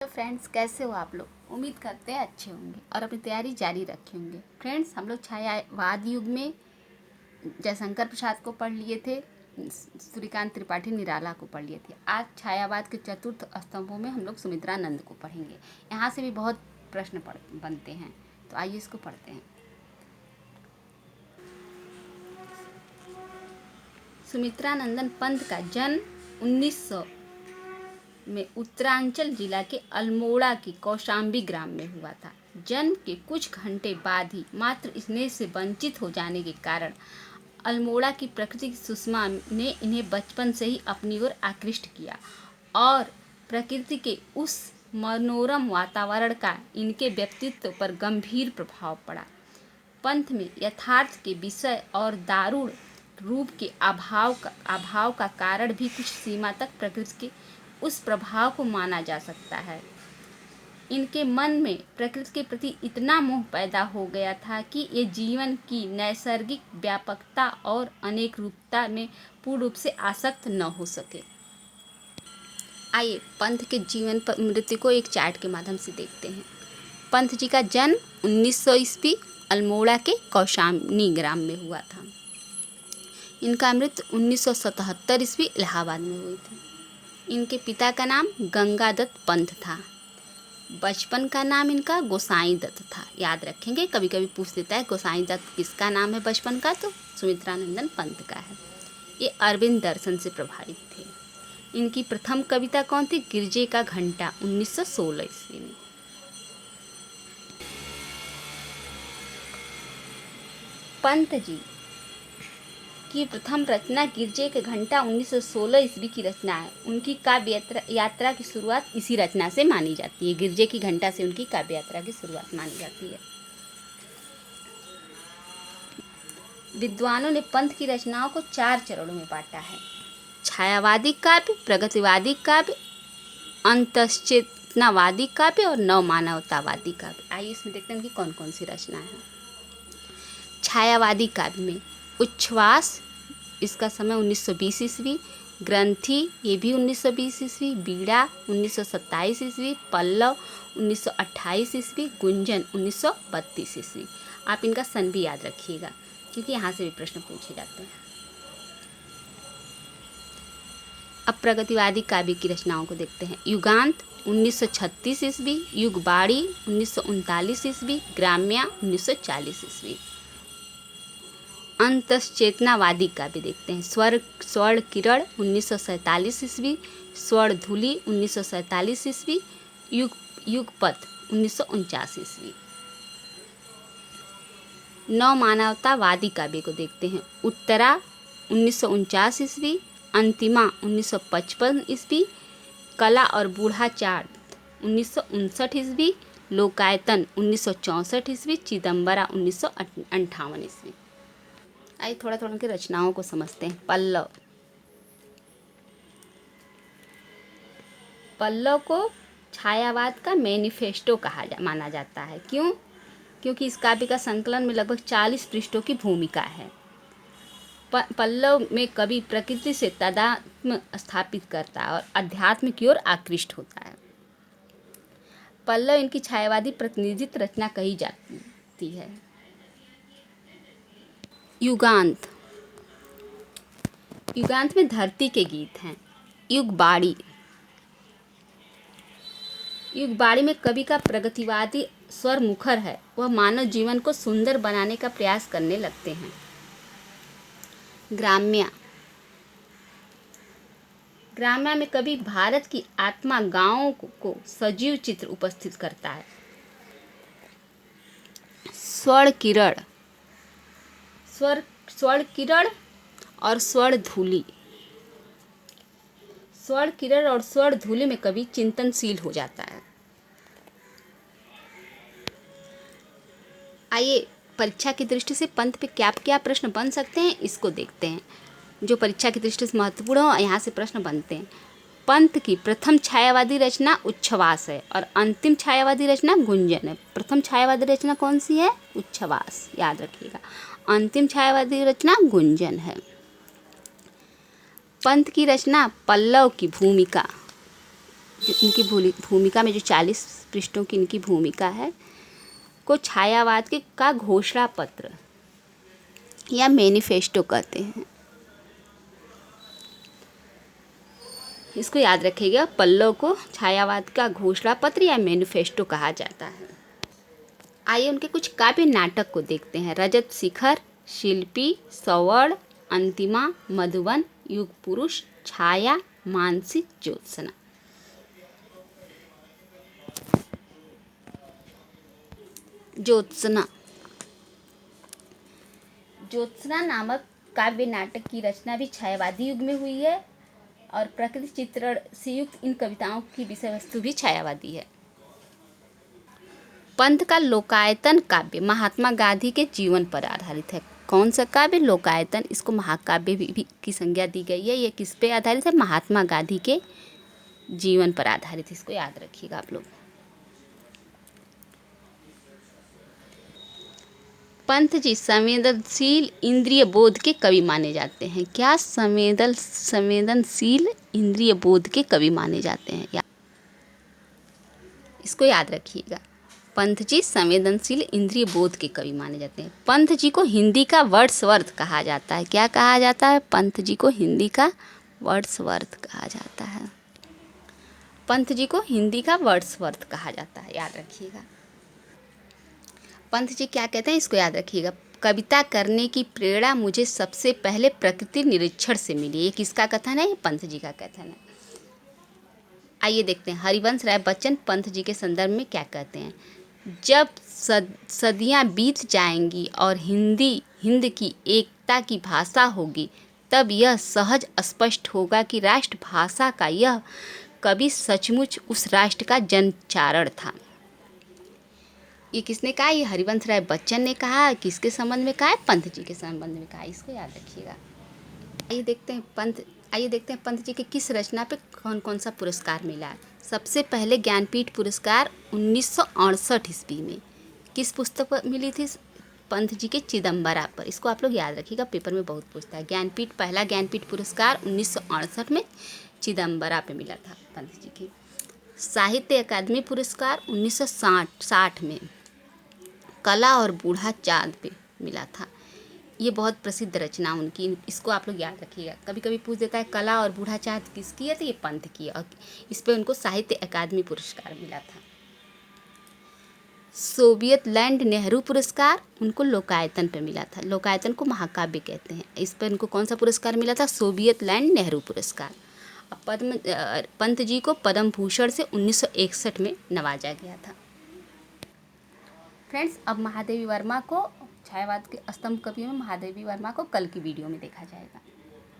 तो फ्रेंड्स, कैसे हो आप लोग? उम्मीद करते हैं अच्छे होंगे और अपनी तैयारी जारी रखे होंगे। फ्रेंड्स, हम लोग छायावाद युग में जयशंकर प्रसाद को पढ़ लिए थे, सूर्यकांत त्रिपाठी निराला को पढ़ लिए थे। आज छायावाद के चतुर्थ स्तंभों में हम लोग सुमित्रानंद को पढ़ेंगे। यहाँ से भी बहुत प्रश्न बनते हैं, तो आइए इसको पढ़ते हैं। सुमित्रानंदन पंत का जन्म 1900 में उत्तरांचल जिला के अल्मोड़ा के कौशाम्बी ग्राम में हुआ था। जन्म के कुछ घंटे बाद ही मात्र स्नेह से वंचित हो जाने के कारण अल्मोड़ा की प्रकृति सुषमा ने इन्हें बचपन से ही अपनी ओर आकृष्ट किया और प्रकृति के उस मनोरम वातावरण का इनके व्यक्तित्व पर गंभीर प्रभाव पड़ा। पंथ में यथार्थ के विषय और दारुण रूप के अभाव का कारण भी कुछ सीमा तक प्रकृति के उस प्रभाव को माना जा सकता है। इनके मन में प्रकृति के प्रति इतना मोह पैदा हो गया था कि ये जीवन की नैसर्गिक व्यापकता और अनेक रूपता में पूर्ण रूप से आसक्त न हो सके। आइए पंत के जीवन पर मृत्यु को एक चार्ट के माध्यम से देखते हैं। पंत जी का जन्म 1900 ईस्वी अल्मोड़ा के कौशाम्बी ग्राम में हुआ था। इनका मृत्यु 1977 ईस्वी इलाहाबाद में हुई थी। इनके पिता का नाम गंगादत्त पंत था। बचपन का नाम इनका गोसाई दत्त था। याद रखेंगे, कभी कभी पूछ देता है गोसाई दत्त किसका नाम है बचपन का, तो सुमित्रानंदन पंत का है। ये अरविंद दर्शन से प्रभावित थे। इनकी प्रथम कविता कौन थी? गिरजे का घंटा 1916 ईस्वी में। पंत जी की प्रथम रचना गिरजे के घंटा 1916 ईस्वी की रचना है। उनकी काव्य यात्रा की शुरुआत इसी रचना से मानी जाती है। गिरजे की घंटा से उनकी काव्य यात्रा की शुरुआत मानी जाती है। विद्वानों ने पंत की रचनाओं को 4 चरणों में बांटा है: छायावादी काव्य, प्रगतिवादी काव्य, अंतश्चेतनावादी काव्य और नवमानवतावादी काव्य। आइए इसमें देखते हैं कि कौन कौन सी रचना है। छायावादी काव्य में उच्छ्वास, इसका समय 1920 ईस्वी, ग्रंथि ये भी 1920 ईस्वी, बीड़ा 1927 ईस्वी, पल्लव 1928 ईस्वी, गुंजन 1932 ईस्वी। आप इनका सन भी याद रखिएगा क्योंकि यहाँ से भी प्रश्न पूछे जाते हैं। अब प्रगतिवादी काव्य की रचनाओं को देखते हैं। युगांत 1936 ईस्वी, युगबाड़ी 1939 ईस्वी, ग्राम्या 1940 ईस्वी। अंतश्चेतनावादी काव्य देखते हैं। स्वर्ण किरण 1947 ईस्वी, स्वर्ण धूलि 1947 ईस्वी, युगपथ 1949 ईस्वी। नवमानवतावादी काव्य को देखते हैं। उत्तरा 1949 ईस्वी, अंतिमा 1955 ईस्वी, कला और बूढ़ाचार 1959 ईस्वी, लोकायतन 1964 ईस्वी, चिदम्बरा 1958 ईस्वी। आइए थोड़ा थोड़ा उनकी रचनाओं को समझते हैं। पल्लव को छायावाद का मैनिफेस्टो माना जाता है। क्यों? क्योंकि इस काव्य का संकलन में लगभग 40 पृष्ठों की भूमिका है। पल्लव में कवि प्रकृति से तादात्म्य स्थापित करता है और अध्यात्म की ओर आकृष्ट होता है। पल्लव इनकी छायावादी प्रतिनिधित्व रचना कही जाती है। युगांत में धरती के गीत हैं। युगबाड़ी में कवि का प्रगतिवादी स्वर मुखर है। वह मानव जीवन को सुंदर बनाने का प्रयास करने लगते हैं। ग्राम्या में कवि भारत की आत्मा गांवों को सजीव चित्र उपस्थित करता है। स्वर्ण किरण और स्वर्ण धूलि में कवि चिंतनशील हो जाता है। आइए परीक्षा की दृष्टि से पंत पे क्या क्या प्रश्न बन सकते हैं इसको देखते हैं। जो परीक्षा की दृष्टि से महत्वपूर्ण हो, यहाँ से प्रश्न बनते हैं। पंत की प्रथम छायावादी रचना उच्छ्वास है और अंतिम छायावादी रचना गुंजन है। प्रथम छायावादी रचना कौन सी है? उच्छ्वास, याद रखिएगा। अंतिम छायावादी रचना गुंजन है। पंत की रचना पल्लव की भूमिका जो इनकी भूमिका में जो 40 पृष्ठों की इनकी भूमिका है को छायावाद के का घोषणा पत्र या मैनिफेस्टो कहते हैं। इसको याद रखिएगा, पल्लव को छायावाद का घोषणा पत्र या मैनिफेस्टो कहा जाता है। आइए उनके कुछ काव्य नाटक को देखते हैं। रजत शिखर, शिल्पी, सवर्ण, अंतिमा, मधुबन, युग पुरुष, छाया, मानसी, ज्योत्सना। ज्योत्सना ज्योत्सना नामक काव्य नाटक की रचना भी छायावादी युग में हुई है और प्रकृति चित्रण से युक्त इन कविताओं की विषय वस्तु भी छायावादी है। पंत का लोकायतन काव्य महात्मा गांधी के जीवन पर आधारित है। कौन सा काव्य? लोकायतन। इसको महाकाव्य भी की संज्ञा दी गई है। ये किस पे आधारित है? महात्मा गांधी के जीवन पर आधारित। इसको याद रखिएगा आप लोग। पंत जी संवेदनशील इंद्रिय बोध के कवि माने जाते हैं। क्या? संवेदनशील इंद्रिय बोध के कवि माने जाते हैं। इसको याद रखिएगा। पंत जी संवेदनशील इंद्रिय बोध के कवि माने जाते हैं। पंत जी को हिंदी का वर्ड्सवर्थ कहा जाता है। क्या कहा जाता है? पंत जी को हिंदी का वर्ड्सवर्थ कहा जाता है। पंत जी को हिंदी का वर्ड्सवर्थ कहा जाता है, याद रखिएगा। पंत जी क्या कहते हैं? इसको याद रखिएगा। कविता करने की प्रेरणा मुझे सबसे पहले प्रकृति निरीक्षण से मिली। ये किसका कथन है? ये पंत जी का कथन है। आइए देखते हैं हरिवंश राय बच्चन पंत जी के संदर्भ में क्या कहते हैं। जब सदियां बीत जाएंगी और हिंद की एकता की भाषा होगी, तब यह सहज स्पष्ट होगा कि राष्ट्रभाषा का यह कवि सचमुच उस राष्ट्र का जनचारण था। ये किसने कहा? ये हरिवंश राय बच्चन ने कहा। किसके संबंध में कहा है? पंत जी के संबंध में कहा। इसको याद रखिएगा। आइए देखते हैं पंत जी के किस रचना पे कौन कौन सा पुरस्कार मिला है। सबसे पहले ज्ञानपीठ पुरस्कार 1968 ईस्वी में किस पुस्तक पर मिली थी? पंत जी के चिदम्बरा पर। इसको आप लोग याद रखिएगा, पेपर में बहुत पूछता है। पहला ज्ञानपीठ पुरस्कार 1968 में चिदम्बरा पे मिला था पंत जी की। साहित्य अकादमी पुरस्कार 1960 में कला और बूढ़ा चाँद पे मिला था। ये बहुत प्रसिद्ध रचना उनकी, इसको आप लोग याद रखिएगा। कभी कभी पूछ देता है कला और बूढ़ा चाँद किसकी है, तो ये पंत की है और इस पे उनको साहित्य अकादमी पुरस्कार मिला था। सोवियत लैंड नेहरू पुरस्कार उनको लोकायतन पे मिला था। लोकायतन को महाकाव्य कहते हैं। इस पर उनको कौन सा पुरस्कार मिला था? सोवियत लैंड नेहरू पुरस्कार। पंत जी को पद्म भूषण से 1961 में नवाजा गया था। फ्रेंड्स, अब महादेवी वर्मा को छायावाद के स्तंभ कवियों में महादेवी वर्मा को कल की वीडियो में देखा जाएगा।